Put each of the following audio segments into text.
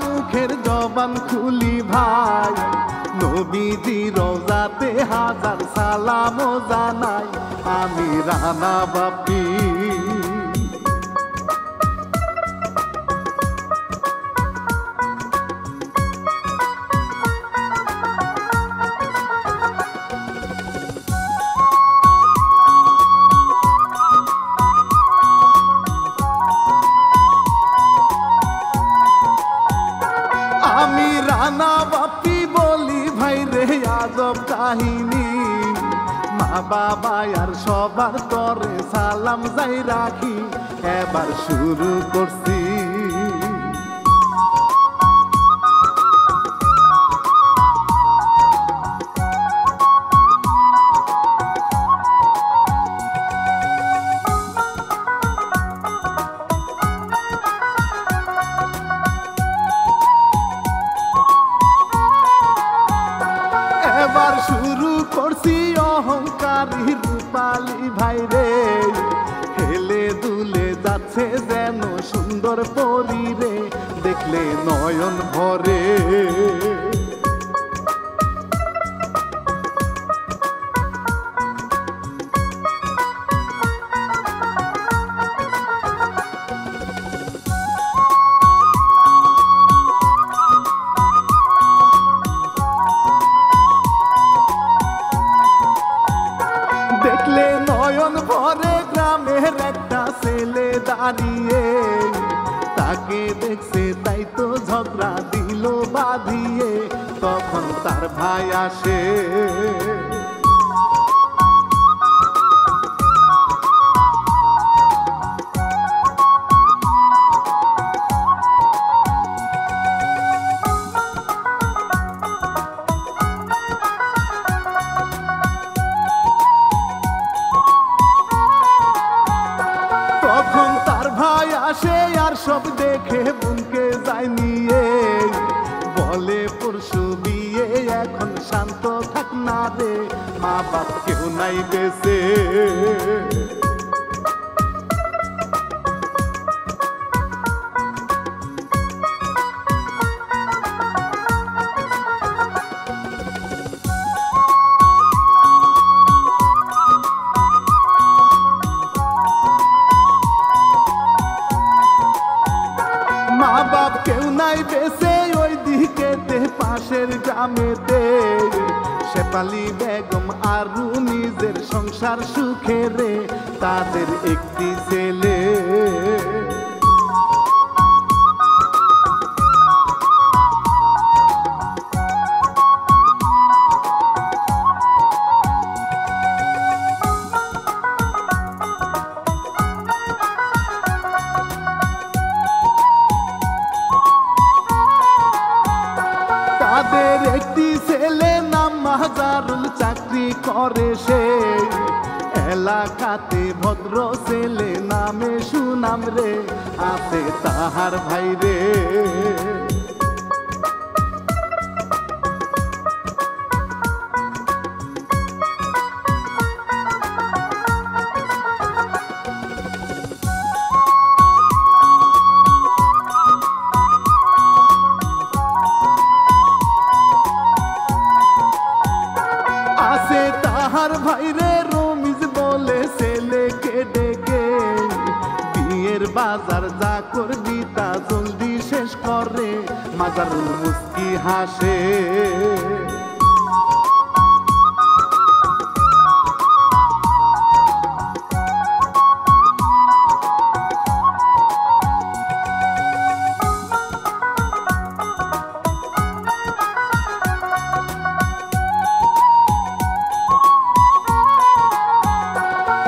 মুখের জবান খুলি ভাই, নবীজি রওজাতে হাজার সালাম জানাই, আমি রানা বাপি। আমি রানা বাপি বলি ভাই রে আজব কাহিনী, মা বাবা আর সবার তরে সালাম যাই রাখি, এবার শুরু করছি। এবার শুরু করছি অহংকারী রূপালী ভাই রে, হেলে দুলে যাচ্ছে যেন সুন্দর পরী রে, দেখলে নয়ন ভরে। দেখলে নয়ন ভরে গ্রামের একটা ছেলে দাঁড়িয়ে, তাকে দেখছে তাই তো ঝগড়া দিল বাঁধিয়ে, তখন তার ভাই আসে। তখন তার ভাই আসে আর সব দেখে বুনকে যায় নিয়ে, বলে পরশু বিয়ে এখন শান্ত থাক না রে, মা বাপ কেউ নাই বেঁচে। মা বাপ কেউ নাই বেঁচে ওই দিকে পাশের গ্রামেতে, শেফালি বেগম আর নিজের সংসার সুখে রে, তাদের একটি ছেলে। তাদের একটি ছেলে নাম মাজারুল, চাকরি করে সে, এলাকাতে ভদ্র ছেলে নামে সুনাম রে, আছে তাহার ভাই রে। আছে তাহার ভাইরে রমিজ বলে ছেলেকে ডেকে, বিয়ের বাজার যা করবি তা জলদি শেষ করে, মাজারুল মুস্কি হাসে।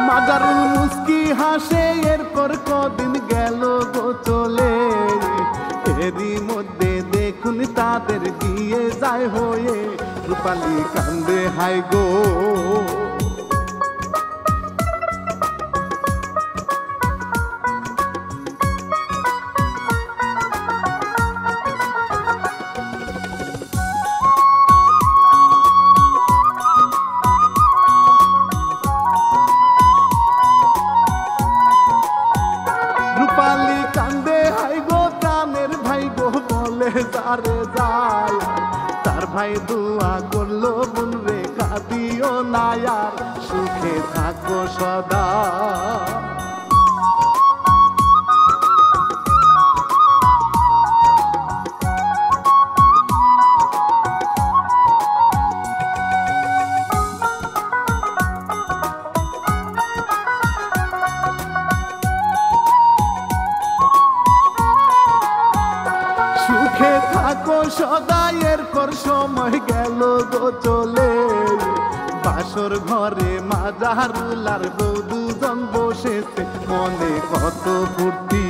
মাজারুল মুস্কি হাসে, এরপর কদিন গেল গো চলে, এরই মধ্যে দেখুন তাদের বিয়ে যায় হয়ে, রূপালী কান্দে হাই গো। নিও না আর সুখে থাকো সদা। সুখে থাকো সদা এরপর সময় গেল গো চলে, বাসর ঘরে মাজারুল আর বউ দুজন বসেছে মনে কত ফুর্তি।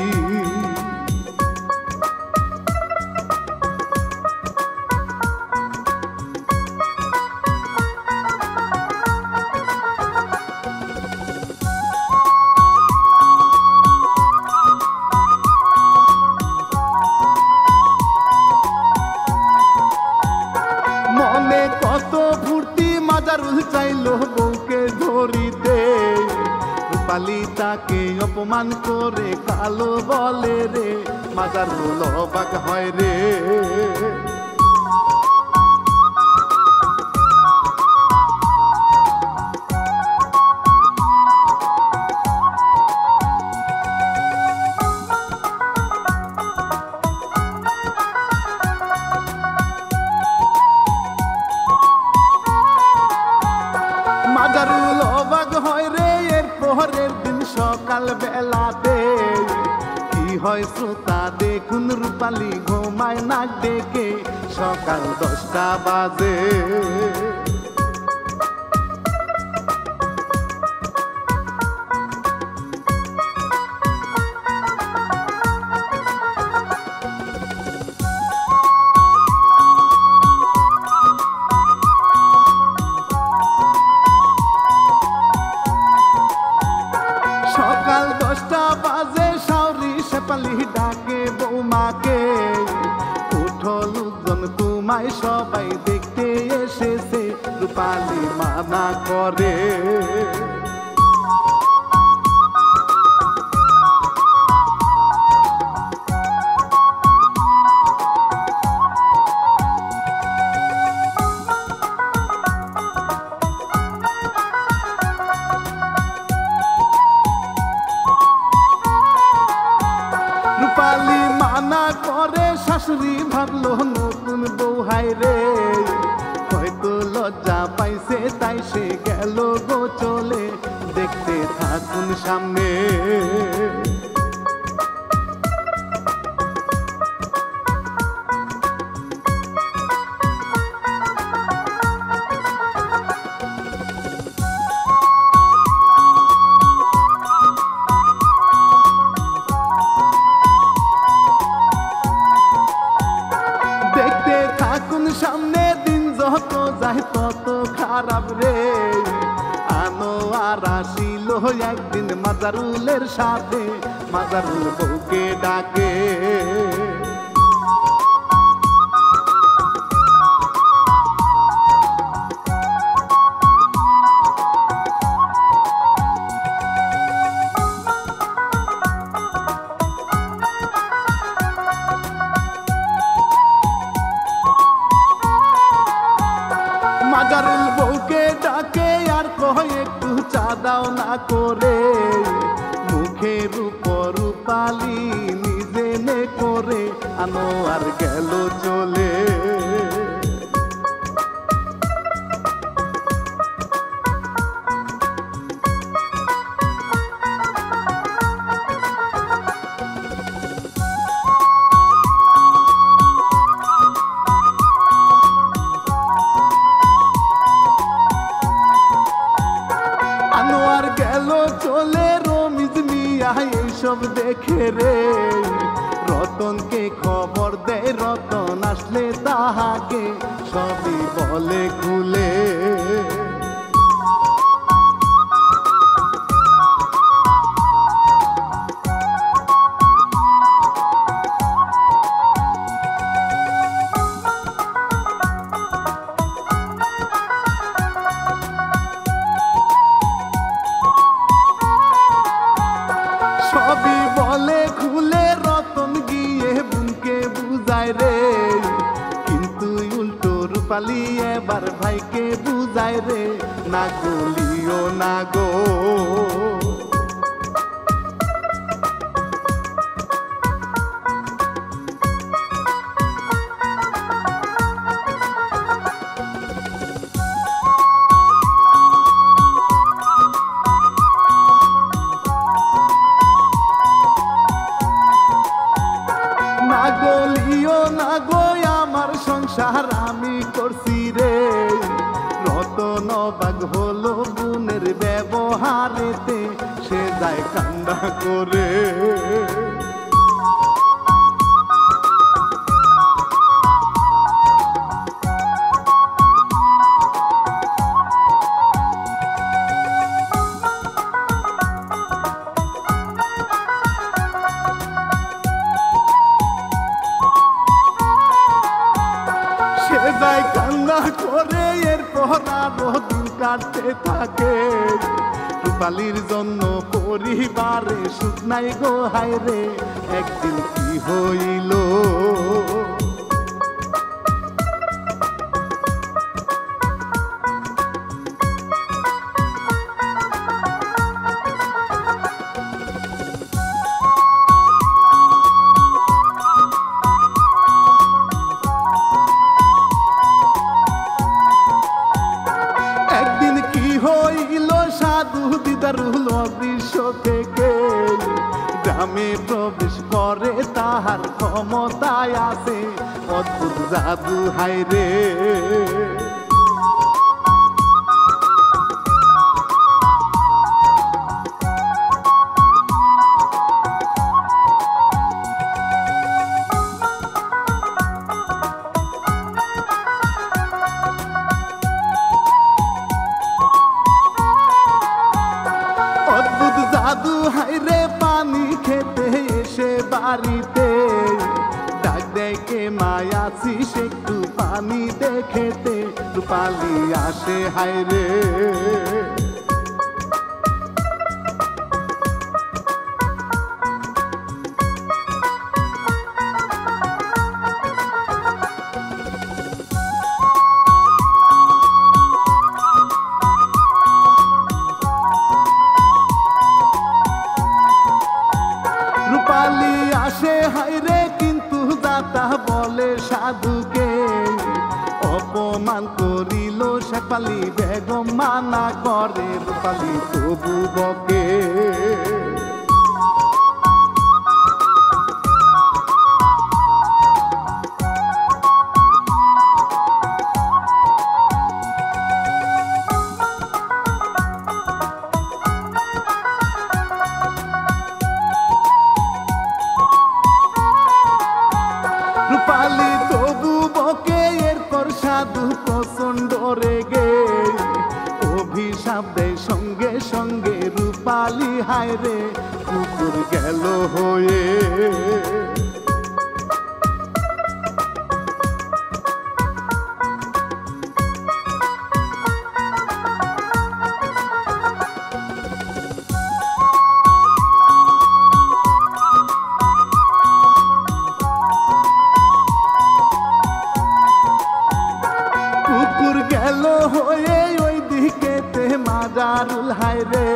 মনে কত ফুর্তি মাজারুল চাইলো বউকে ধরিতে, রূপালী তাকে অপমান করে কালো বলে রে, মাজারুল অবাক হয় রে। মাজারুল অবাক হয় রে। এর পরের দিন সকাল বেলাতে কি হয় শ্রোতা দেখুন, রূপালী ঘুমায় নাক ডেকে, সকাল 10টা বাজে। সকাল 10টা বাজে শাওরি শেফালি ডাকে বৌমাকে, উঠো লোকজন তোমায় সবাই দেখতে এসেছে, রূপালী মানা করে। রূপালী মানা করে, শাশুড়ি ভাবলো নতুন বউ হায় রে, হয়তো লজ্জা পাইছে তাই সে গেল গো চলে, দেখতে থাকুন সামনে। দেখতে থাকুন সামনে, দিন যত যায় তত খারাপ রে, আনোয়ার আসিল একদিন মাজারুলের সাথে, মাজারুল বউকে ডাকে। মাজারুল বউকে ডাকে আর কয় একটু চা দাও না করে, মুখের উপর রূপালী নিজে নে করে, আনোয়ার গেল চলে। আনোয়ার গেল চলে, রমিজ মিয়া এইসব দেখে রে, রতনকে খবর দেয়, রতন আসলে তাহাকে সবই বলে খুলে। সবই বলে খুলে, রতন গিয়ে বুনকে বুঝায় রে, কিন্তু উল্টো রূপালী এবার ভাইকে বুঝায়। যায় রে, না গলিও না গো। না গলিও না গো আমার সংসার আমি করছি রে, রতন বাগ হলো গুণের ব্যবহারেতে, সে যায় কান্না করে। যায় কান্না করে, এরপর আরো দিন কাটতে থাকে। রূপালীর জন্য পরিবারে সুখ নাই গো হায় রে, একদিন কি হইল। সাধু দিদারুল অদৃশ্য থেকে গ্রামে প্রবেশ করে, তাহার ক্ষমতায় আছে অদ্ভুত জাদু হায় রে। জাদু হাইরে পানি খেতে এসে বাড়িতে ডাক দেয় কে মায়াছিস একটু পানি দেখেতে, রূপালী আসে হাইরে। রূপালী আসে হাইরে, কিন্তু দাতা বলে সাধুকে, অপমান করিল শেফালী বেগম মানা করে, রূপালী তবু বকে। রূপালী তবু বকে, এরপর সাধু প্রচন্ড রেগে অভিশাপ দেয় সঙ্গে সঙ্গে, রূপালী হায় রে কুকুর গেল হয়ে। কুকুর গেল হয়ে ওই দিকেতে মাজারুল হায় রে,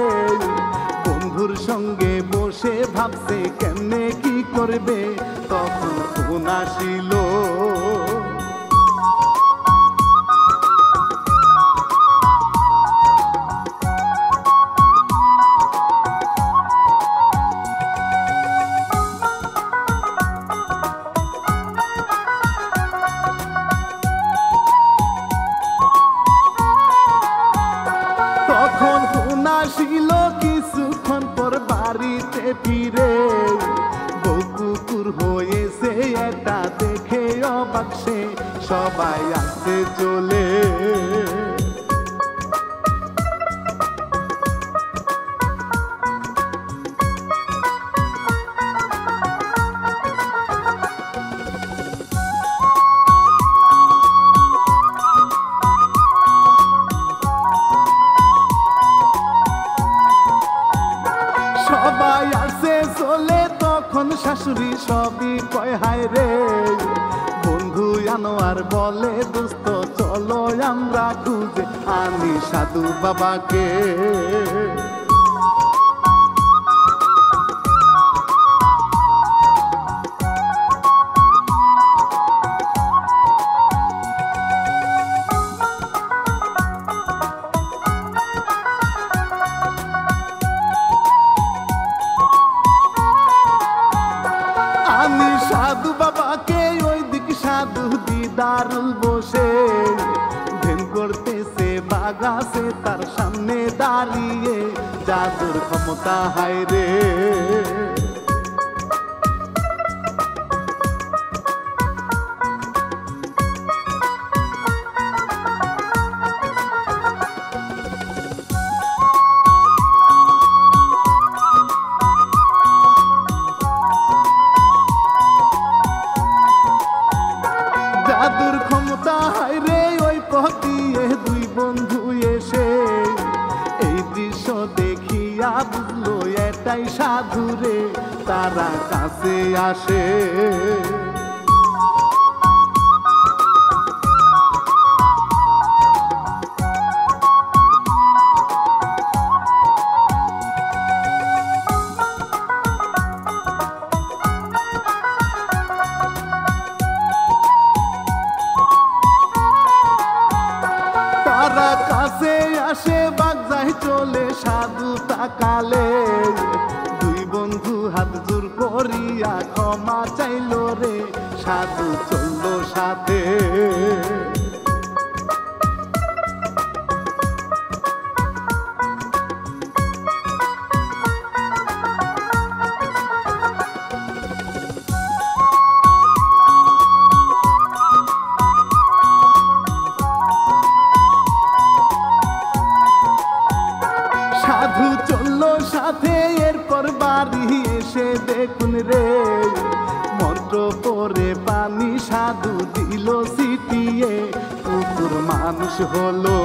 বন্ধুর সঙ্গে বসে ভাবছে কেমনে কি করবে, তখন ফোন আসিল। তখন ফোন আসিল কিছুক্ষণ পর বাড়িতে ফিরে, বউ কুকুর হয়েছে এটা দেখে অবাক সে, সবাই আসতে চলে। সবাই আসে চলে, তখন শাশুড়ি সবই কয় হায় রে, বন্ধু আনোয়ার বলে দোস্ত চলো আমরা খুঁজে আনি সাধু বাবাকে। আমি সাধু বাবাকে ওই দিক সাধু দিদারুল বসে ধ্যান করতেছে বাগাছে তার সামনে দাঁড়িয়ে জাদুর ক্ষমতা হায় রে। জাদুর ক্ষমতা হায় রে ওই পথ দিয়ে দুই বন্ধু এসে এই দৃশ্য দেখিয়া বুঝলো এটাই সাধু রে, তারা কাছে আসে। তারা কাছে আসে বাগজাই চলে সাধু তাকালে দুই বন্ধু হাত জোর করিয়া ক্ষমা চাইল রে, সাধু চলল সাথে। সাধু চললো সাথে এরপর বাড়ি এসে দেখুন রে মন্ত্র পরে পানি সাধু দিল ছিটিয়ে কুকুর মানুষ হলো।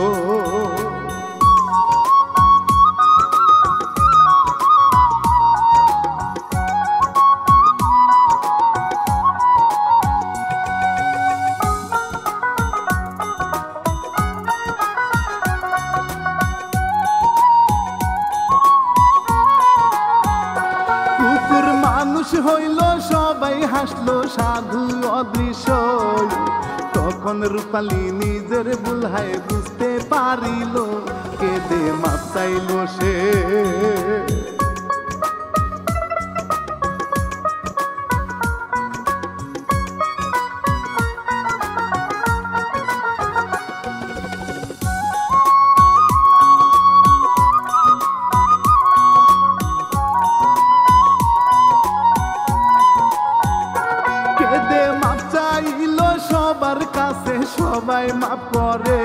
কুকুর মানুষ হইল সবাই হাসলো সাধু অদৃশ্য, তখন রূপালী নিজের ভুল হয় বুঝতে পারিল কেঁদে মাপ চাইল সে। কেঁদে মাপ চাইল সবার কাছে সবাই মাপ করে,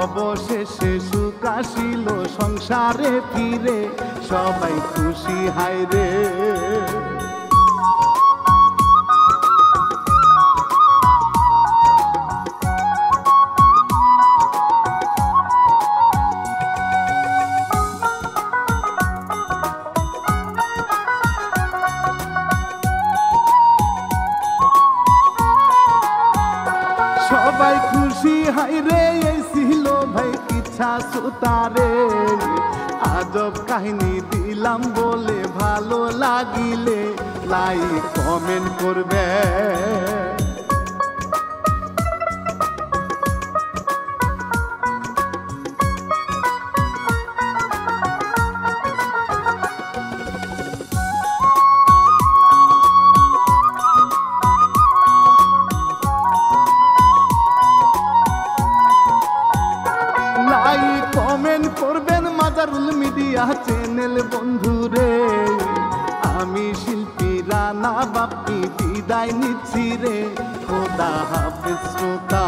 অবশেষে সুখ আসিল সংসারে ফিরে সবাই খুশি হায় রে। সবাই খুশি হাই রে, এই ছিল ভাই কিচ্ছা সুতারে। আজব কাহিনী দিলাম বলে ভালো লাগিলে লাইক কমেন্ট করবে। লাইক কমেন্ট করবেন মাজারুল মিডিয়া চ্যানেল বন্ধুরে। আমি শিল্পী রানা বাপ্পি বিদায় নিচ্ছি রে, খোদা হাফেজ শ্রোতা।